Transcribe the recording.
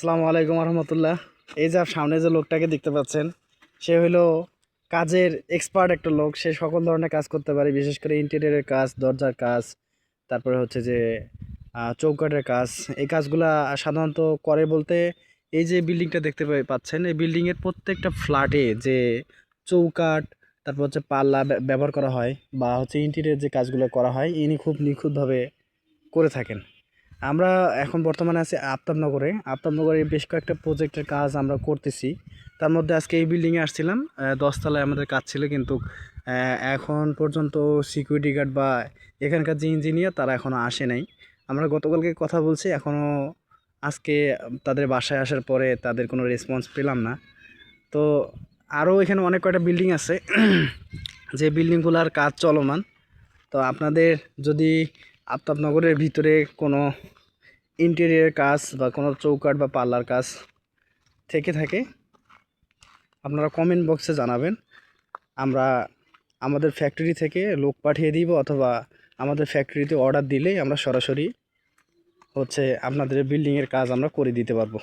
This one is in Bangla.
আসসালামু আলাইকুম রহমতুল্লাহ। এই যে সামনে যে লোকটাকে দেখতে পাচ্ছেন, সে হলো কাজের এক্সপার্ট একটা লোক। সে সকল ধরনের কাজ করতে পারে, বিশেষ করে ইন্টেরিয়রের কাজ, দরজার কাজ, তারপরে হচ্ছে যে চৌকাঠের কাজ। এই কাজগুলা সাধারণত করে বলতে, এই যে বিল্ডিংটা দেখতে পাচ্ছেন, এই বিল্ডিংয়ের প্রত্যেকটা ফ্ল্যাটে যে চৌকাঠ, তারপর হচ্ছে পাল্লা ব্যবহার করা হয়, বা হচ্ছে ইন্টেরিয়র যে কাজগুলো করা হয়, ইনি খুব নিখুঁতভাবে করে থাকেন। আমরা এখন বর্তমানে আছি আফতাবনগরে। আফতাবনগরে বেশ কয়েকটা প্রজেক্টের কাজ আমরা করতেছি। তার মধ্যে আজকে এই বিল্ডিংয়ে আসছিলাম, 10 তলায় আমাদের কাজ ছিল, কিন্তু এখন পর্যন্ত সিকিউরিটি গার্ড বা এখানকার যে ইঞ্জিনিয়ার তারা এখনও আসে নাই। আমরা গতকালকে কথা বলছি, এখনও আজকে তাদের বাসায় আসার পরে তাদের কোনো রেসপন্স পেলাম না। তো আরও এখানে অনেক কয়টা বিল্ডিং আছে যে বিল্ডিংগুলোর কাজ চলমান। তো আপনাদের যদি আফতাবনগরের ভিতরে কোনো ইন্টেরিয়র কাজ বা কোনো চৌকাঠ বা পার্লার কাজ থেকে থাকে, আপনারা কমেন্ট বক্সে জানাবেন। আমরা আমাদের ফ্যাক্টরি থেকে লোক পাঠিয়ে দিব, অথবা আমাদের ফ্যাক্টরিতে অর্ডার দিলেই আমরা সরাসরি হচ্ছে আপনাদের বিল্ডিংয়ের কাজ আমরা করে দিতে পারবো।